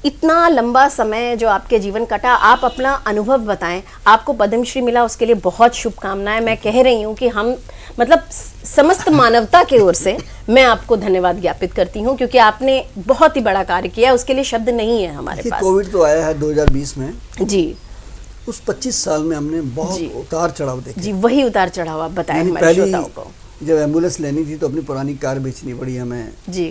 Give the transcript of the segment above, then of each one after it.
इतना लंबा समय जो आपके जीवन कटा, आप अपना अनुभव बताएं। आपको पद्मश्री मिला, उसके लिए बहुत शुभकामनाएं। मैं कह रही हूं कि हम मतलब समस्त मानवता की ओर से मैं आपको धन्यवाद ज्ञापित करती हूं, क्योंकि आपने बहुत ही बड़ा कार्य किया, उसके लिए शब्द नहीं है हमारे पास। कोविड तो आया है 2020 में जी, उस 25 साल में हमने बहुत उतार चढ़ाव देखे। जी, वही उतार चढ़ाव आप बताएं हमारे श्रोताओं को। जब एम्बुलेंस लेनी थी तो अपनी पुरानी कार बेचनी पड़ी हमें जी,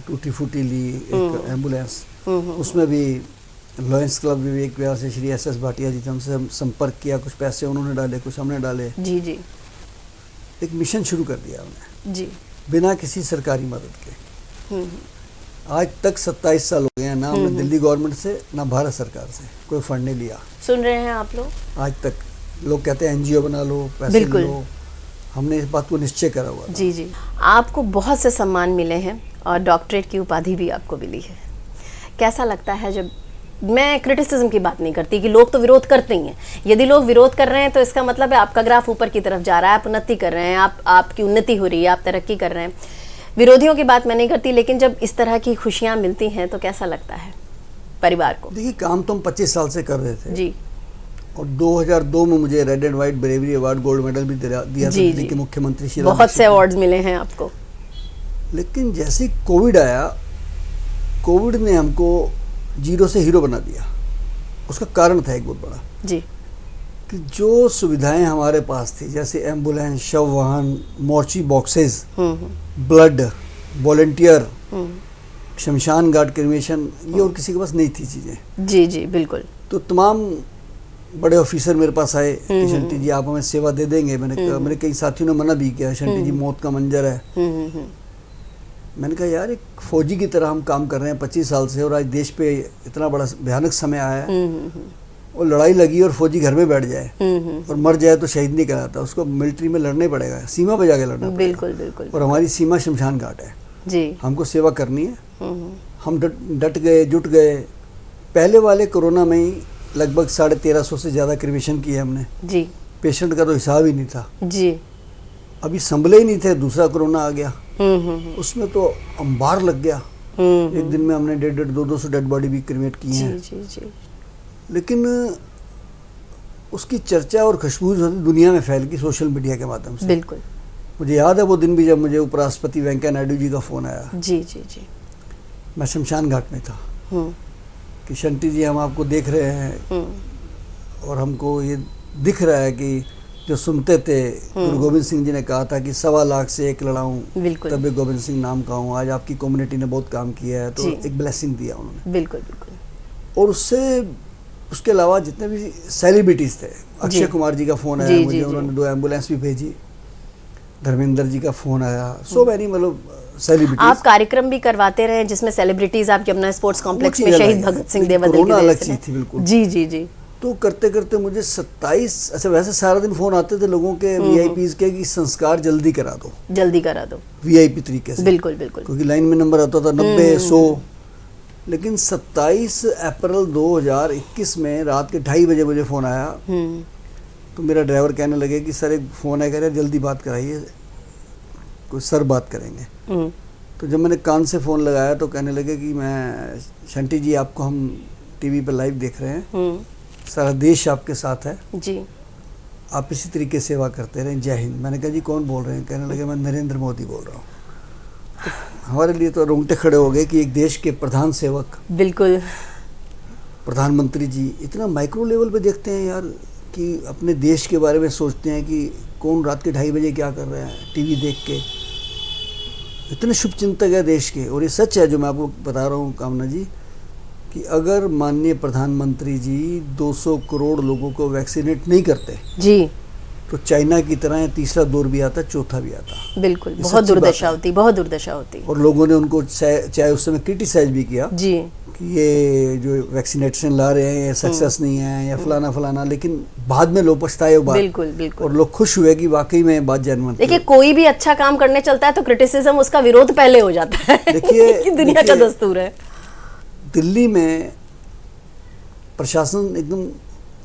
टूटी फूटी ली एक एम्बुलेंस। उसमें भी लॉयंस क्लब विवेक विहार से श्री SS भाटिया जी थे, हमसे हम संपर्क किया, कुछ पैसे उन्होंने डाले, कुछ हमने डाले। जी, जी, एक मिशन शुरू कर दिया हमने जी, बिना किसी सरकारी मदद के। आज तक 27 साल हो गए हैं, ना हमने दिल्ली गवर्नमेंट से ना भारत सरकार से कोई फंड नहीं लिया। सुन रहे हैं आप लोग? आज तक लोग कहते हैं NGO बना लो, पैसे लो, हमने इस बात को निश्चय करा हुआ था। जी, जी, आपको बहुत से सम्मान मिले हैं और डॉक्टरेट की उपाधि भी आपको मिली है। कैसा लगता है जब, मैं क्रिटिसिज्म की बात नहीं करती कि लोग तो विरोध करते ही हैं, यदि लोग विरोध कर रहे हैं तो इसका मतलब है आपका ग्राफ ऊपर की तरफ जा रहा है, आप उन्नति कर रहे हैं, आपकी उन्नति हो रही है, आप तरक्की कर रहे हैं। विरोधियों की बात मैं नहीं करती, लेकिन जब इस तरह की खुशियां मिलती हैं तो कैसा लगता है परिवार को? देखिए, काम तो हम 25 साल से कर रहे थे जी, और 2002 में मुझे red and white bravery award gold medal भी दिया था दिल्ली के मुख्यमंत्री श्री बहुत से अवार्ड्स मिले हैं आपको। लेकिन जैसे कोविड आया, कोविड ने हमको जीरो से हीरो बना दिया। उसका कारण था एक बहुत बड़ा, जी, कि जो सुविधाएं हमारे पास थी, जैसे एम्बुलेंस, शव वाहन, मोर्ची बॉक्सेस, ब्लड, वॉलंटियर, शमशान घाट क्रिमेशन, ये और किसी के पास नहीं थी चीज़ें। जी, जी, बिल्कुल। तो तमाम बड़े ऑफिसर मेरे पास आए कि शंटी जी आप हमें सेवा दे देंगे। मेरे कई साथियों ने मना भी किया, शंटी जी मौत का मंजर है। मैंने कहा यार, एक फौजी की तरह हम काम कर रहे हैं 25 साल से, और आज देश पे इतना बड़ा भयानक समय आया है और लड़ाई लगी और फौजी घर में बैठ जाए और मर जाए तो शहीद नहीं कहलाता, उसको मिलिट्री में लड़ना ही पड़ेगा, सीमा पे जाके लड़ना। बिल्कुल, बिल्कुल। और हमारी सीमा शमशान घाट है जी, हमको सेवा करनी है। हम डट गए, जुट गए। पहले वाले कोरोना में ही लगभग 1350 से ज़्यादा क्रिमेशन किए हमने। जी, पेशेंट का तो हिसाब ही नहीं था। जी, अभी संभले ही नहीं थे, दूसरा कोरोना आ गया। उसमें तो अंबार लग गया। एक दिन में हमने 150-200 डेड बॉडी भी क्रिमेट की हैं। जी, जी। लेकिन उसकी चर्चा और खुशबू दुनिया में फैल गई सोशल मीडिया के माध्यम से। बिल्कुल, मुझे याद है वो दिन भी जब मुझे उपराष्ट्रपति वेंकैया नायडू जी का फ़ोन आया। जी, जी, जी। मैं शमशान घाट में था कि शंटी जी हम आपको देख रहे हैं और हमको ये दिख रहा है कि जो सुनते थे, गुरु गोविंद सिंह जी ने कहा था कि 1.25 लाख से एक लड़ाऊं तब गोविंद सिंह नाम का हूँ। आज आपकी कम्युनिटी ने बहुत काम किया है, तो एक ब्लेसिंग दिया उन्होंने। बिल्कुल, बिल्कुल। और उसके अलावा जितने भी सेलिब्रिटीज थे, अक्षय कुमार जी का फ़ोन आया मुझे, उन्होंने 2 एम्बुलेंस भी भेजी। धर्मेंद्र जी का फ़ोन आया, सो मैनी, मतलब सेलिब्रिटीज। आप कार्यक्रम भी करवाते रहे जिसमें सेलिब्रिटीज आपके अपना स्पोर्ट्स कॉम्प्लेक्स में शहीद भगत सिंह देवदत्त अलग चीज थी। बिल्कुल, जी, जी, जी। तो करते करते मुझे 27, अच्छा वैसे सारा दिन फोन आते थे लोगों के, VIPs के, कि संस्कार जल्दी करा दो, जल्दी करा दो, VIP तरीके से। बिल्कुल, बिल्कुल। क्योंकि लाइन में नंबर आता था 90-100। लेकिन 27 अप्रैल 2021 में रात के 2:30 बजे मुझे फ़ोन आया। तो मेरा ड्राइवर कहने लगे कि सर एक फ़ोन है, कह रहे जल्दी बात कराइए, कोई सर बात करेंगे। तो जब मैंने कान से फ़ोन लगाया तो कहने लगे कि मैं शंटी जी आपको हम टीवी पर लाइव देख रहे हैं, सारा देश आपके साथ है जी, आप इसी तरीके से सेवा करते रहें, जय हिंद। मैंने कहा जी कौन बोल रहे हैं? कहने लगे मैं नरेंद्र मोदी बोल रहा हूँ। तो हमारे लिए तो रोंगटे खड़े हो गए कि एक देश के प्रधान सेवक, बिल्कुल, प्रधानमंत्री जी इतना माइक्रो लेवल पे देखते हैं यार, कि अपने देश के बारे में सोचते हैं कि कौन रात के 2:30 बजे क्या कर रहे हैं टीवी देख के। इतने शुभ चिंतक है देश के। और ये सच है जो मैं आपको बता रहा हूँ कामना जी, कि अगर माननीय प्रधानमंत्री जी 200 करोड़ लोगों को वैक्सीनेट नहीं करते जी, तो चाइना की तरह तीसरा दौर भी आता, चौथा भी आता। बिल्कुल, बहुत दुर्दशा होती, बहुत दुर्दशा होती। और लोगों ने उनको चाहे उस समय क्रिटिसाइज भी किया जी, कि ये जो वैक्सीनेशन ला रहे हैं ये सक्सेस नहीं है या फलाना फलाना, लेकिन बाद में लोग पछताए। बिल्कुल, बिल्कुल। और लोग खुश हुए कि वाकई में बात जेन्युइन। देखिए, कोई भी अच्छा काम करने चलता है तो क्रिटिसिज्म, उसका विरोध पहले हो जाता है। देखिए दुनिया का दस्तूर है। दिल्ली में प्रशासन एकदम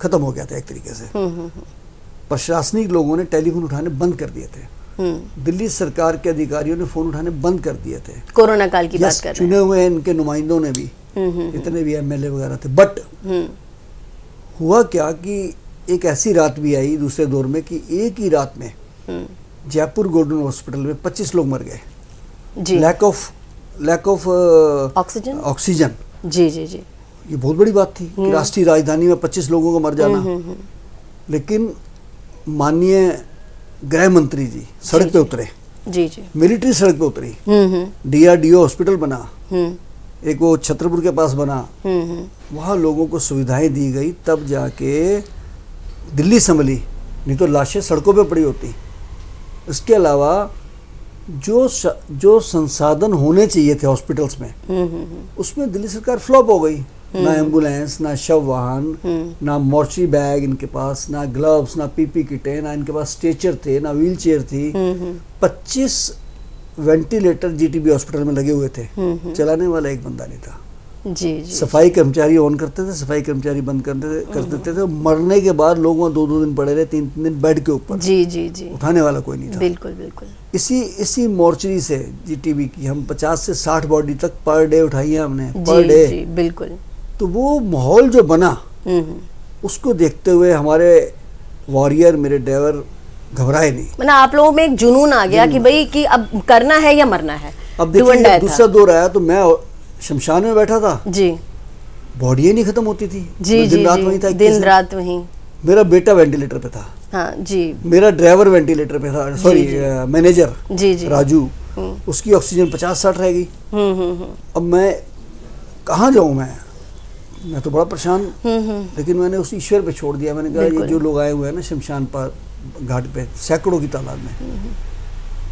खत्म हो गया था एक तरीके से। प्रशासनिक लोगों ने टेलीफोन उठाने बंद कर दिए थे। दिल्ली सरकार के अधिकारियों ने फोन उठाने बंद कर दिए थे। कोरोना काल की बात कर रहे हैं। चुने हुए इनके नुमाइंदों ने भी इतने भी एमएलए वगैरह थे, बट हुआ क्या कि एक ऐसी रात भी आई दूसरे दौर में कि एक ही रात में जयपुर गोल्डन हॉस्पिटल में 25 लोग मर गए, लैक ऑफ ऑक्सीजन। जी जी जी, ये बहुत बड़ी बात थी कि राष्ट्रीय राजधानी में 25 लोगों का मर जाना। लेकिन माननीय गृह मंत्री जी सड़क पे उतरे, जी जी, मिलिट्री सड़क पे उतरी, डीआरडीओ हॉस्पिटल बना, एक वो छतरपुर के पास बना, वहाँ लोगों को सुविधाएं दी गई, तब जाके दिल्ली संभली, नहीं तो लाशें सड़कों पे पड़ी होती। इसके अलावा जो संसाधन होने चाहिए थे हॉस्पिटल्स में, उसमें दिल्ली सरकार फ्लॉप हो गई। ना एम्बुलेंस, ना शव वाहन, ना मोर्चरी बैग इनके पास, ना ग्लव्स, ना पीपी किटें, ना इनके पास स्ट्रेचर थे, ना व्हील चेयर थी। 25 वेंटिलेटर जीटीबी हॉस्पिटल में लगे हुए थे, चलाने वाला एक बंदा नहीं था। जी जी, सफाई कर्मचारी ऑन करते थे, सफाई कर्मचारी बंद कर देते थे। मरने के बाद लोग वहाँ 2-2 दिन पड़े रहे, 3-3 दिन बेड के ऊपर। जी जी जी, उठाने वाला कोई नहीं था। बिल्कुल बिल्कुल। इसी मोर्चरी से जीटीबी की हम 50 से 60 बॉडी तक पर डे उठाई है हमने, पर डे। जी, बिल्कुल। तो वो माहौल जो बना, उसको देखते हुए हमारे वॉरियर, मेरे ड्राइवर घबराए नहीं। मतलब आप लोगों में एक जुनून आ गया कि भाई कि अब करना है या मरना है। अब देखिए दूसरा दौर आया तो मैं शमशान में बैठा था जी, बॉडी ही नहीं खत्म होती थी जी, दिन रात वहीं था, दिन रात वहीं। मेरा बेटा वेंटिलेटर पे था, हाँ जी, मेरा ड्राइवर वेंटिलेटर पे था, सॉरी मैनेजर जी जी, राजू, उसकी ऑक्सीजन 50-60 रह गई। अब मैं कहाँ जाऊँ, मैं तो बड़ा परेशान। लेकिन मैंने उस ईश्वर पे छोड़ दिया। मैंने कहा ये जो लोग आए हुए हैं ना शमशान पर घाट पे, सैकड़ों की तादाद में,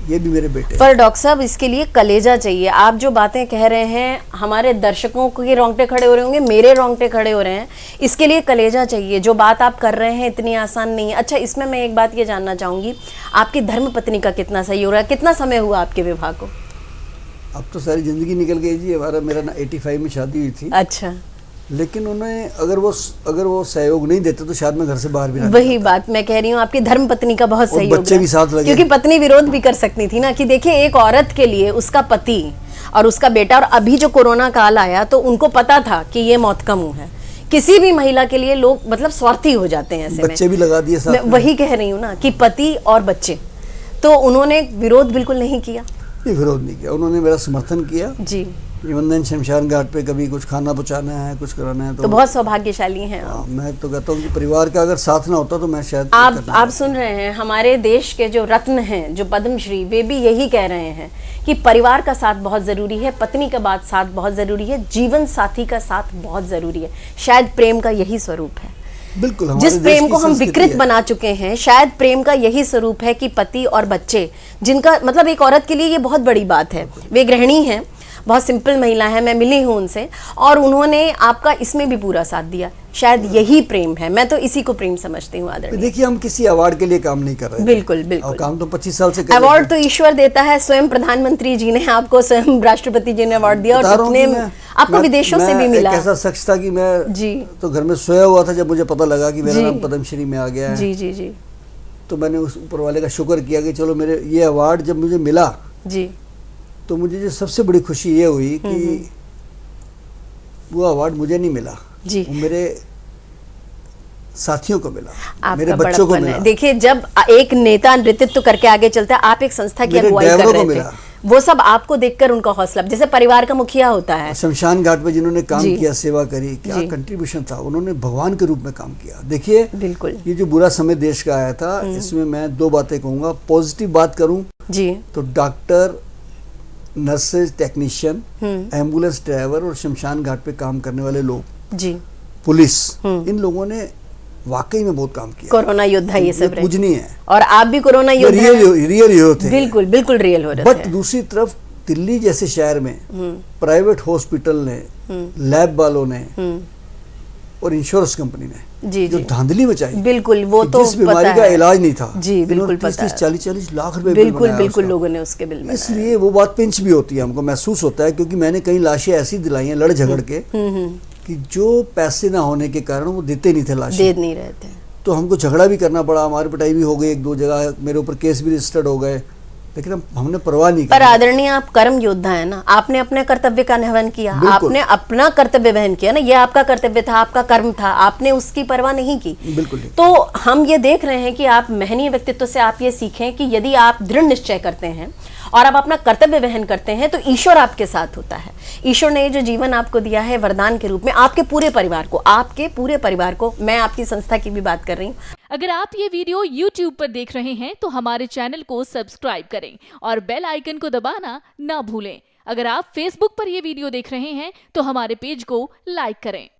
ये भी मेरे बेटे। पर डॉक्टर साहब इसके लिए कलेजा चाहिए। आप जो बातें कह रहे हैं, हमारे दर्शकों के रोंगटे खड़े हो रहे होंगे, मेरे रोंगटे खड़े हो रहे हैं। इसके लिए कलेजा चाहिए। जो बात आप कर रहे हैं इतनी आसान नहीं है। अच्छा, इसमें मैं एक बात ये जानना चाहूंगी, आपकी धर्मपत्नी का कितना सहयोग रहा? कितना समय हुआ आपके विवाह को? अब तो सारी जिंदगी निकल गई जी। मेरा 85 में शादी हुई थी। अच्छा, लेकिन उन्हें अगर वो सहयोग नहीं देते तो शायद मैं घर से बाहर भी ना। वही बात मैं कह रही हूँ, आपकी धर्मपत्नी का बहुत सहयोग, बच्चे भी साथ लगे, क्योंकि पत्नी विरोध भी कर सकती थी ना कि देखिए एक औरत के लिए उसका पति और उसका बेटा, और अभी जो कोरोना काल आया तो उनको पता था कि ये मौत का मुंह है। किसी भी महिला के लिए लोग मतलब स्वार्थी हो जाते हैं ऐसे में। बच्चे भी लगा दिए साथ में। वही कह रही हूँ ना कि पति और बच्चे, तो उन्होंने विरोध बिल्कुल नहीं किया। विरोध नहीं किया, उन्होंने मेरा समर्थन किया जी। इवन शमशान घाट पे कभी कुछ खाना पहुंचाना है, कुछ कराना है तो बहुत सौभाग्यशाली हैं आप। मैं तो कहता हूँ कि परिवार का अगर साथ ना होता तो मैं शायद। आप सुन रहे हैं, हमारे देश के जो रत्न हैं, जो पद्मश्री, वे भी यही कह रहे हैं कि परिवार का साथ बहुत जरूरी है, पत्नी का साथ बहुत जरूरी है, जीवन साथी का साथ बहुत जरूरी है। शायद प्रेम का यही स्वरूप है। बिल्कुल, जिस प्रेम को हम विकृत बना चुके हैं, शायद प्रेम का यही स्वरूप है कि पति और बच्चे, जिनका मतलब एक औरत के लिए ये बहुत बड़ी बात है। वे गृहिणी हैं, बहुत सिंपल महिला है, मैं मिली हूँ उनसे, और उन्होंने आपका इसमें भी पूरा साथ दिया। शायद यही प्रेम है, मैं तो इसी को प्रेम समझती हूँ। आदरणीय, देखिए हम किसी अवार्ड के लिए काम नहीं कर रहे। बिल्कुल बिल्कुल, काम तो 25 साल से कर रहे। अवार्ड तो ईश्वर देता है, स्वयं प्रधानमंत्री जी ने आपको, स्वयं राष्ट्रपति जी ने अवार्ड दिया, और कितने आपको विदेशों से भी मिला। एक ऐसा शख्स था कि मैं जी तो घर में सोया हुआ था जब मुझे पता लगा कि मेरा नाम पद्मश्री में आ गया है। जी जी जी, तो मैंने उस ऊपर वाले का शुक्र किया कि चलो मेरे ये अवार्ड जब मुझे मिला जी, तो मुझे जो सबसे बड़ी खुशी ये हुई कि वो अवार्ड मुझे नहीं मिला जी, वो मेरे साथियों को मिला, मेरे बच्चों को मिला। देखिए, जब एक नेता नेतृत्व करके आगे चलता है, आप एक संस्था की अगुवाई कर रहे थे, वो सब आपको देखकर उनका हौसला, जैसे परिवार का मुखिया होता है। शमशान घाट पे जिन्होंने काम किया, सेवा करी, क्या कंट्रीब्यूशन था, उन्होंने भगवान के रूप में काम किया। देखिए बिल्कुल, ये जो बुरा समय देश का आया था, इसमें मैं 2 बातें कहूंगा। पॉजिटिव बात करूं जी तो doctor, nurses, technician, ambulance driver और शमशान घाट पे काम करने वाले लोग जी, पुलिस, इन लोगों ने वाकई में बहुत काम किया। कोरोना योद्धा ये सब पूजनीय है, और आप भी कोरोना योद्धा रियल हीरो थे। बिल्कुल बिल्कुल रियल हो रहे थे। बट दूसरी तरफ दिल्ली जैसे शहर में प्राइवेट हॉस्पिटल ने, लैब वालों ने और इंश्योरेंस कंपनी ने जी, जो धांधली मचाई, बिल्कुल वो तो जिस बीमारी का इलाज नहीं था जी, बिल्कुल 30-40 लाख रुपए बिल्कुल लोगों ने उसके बिल में। इसलिए वो बात पिंच भी होती है, हमको महसूस होता है, क्योंकि मैंने कई लाशें ऐसी दिलाई हैं लड़ झगड़ के कि जो पैसे ना होने के कारण वो देते नहीं थे, लाशें दे नहीं रहे थे, तो हमको झगड़ा भी करना पड़ा, हमारी पिटाई भी हो गई 1-2 जगह, मेरे ऊपर केस भी रजिस्टर्ड हो गए। लेकिन हमने परवाह नहीं पर की। आदरणीय, आप कर्म योद्धा है ना, आपने अपने कर्तव्य का निर्वहन किया, बिल्कुल। आपने अपना कर्तव्य वहन किया ना, ये आपका कर्तव्य था, आपका कर्म था, आपने उसकी परवाह नहीं की। बिल्कुल नहीं। तो हम ये देख रहे हैं कि आप महनीय व्यक्तित्व से आप ये सीखें कि यदि आप दृढ़ निश्चय करते हैं और आप अपना कर्तव्य वहन करते हैं तो ईश्वर आपके साथ होता है। ईश्वर ने जो जीवन आपको दिया है वरदान के रूप में, आपके पूरे परिवार को, मैं आपकी संस्था की भी बात कर रही हूँ। अगर आप ये वीडियो YouTube पर देख रहे हैं तो हमारे चैनल को सब्सक्राइब करें और बेल आइकन को दबाना ना भूलें। अगर आप Facebook पर ये वीडियो देख रहे हैं तो हमारे पेज को लाइक करें।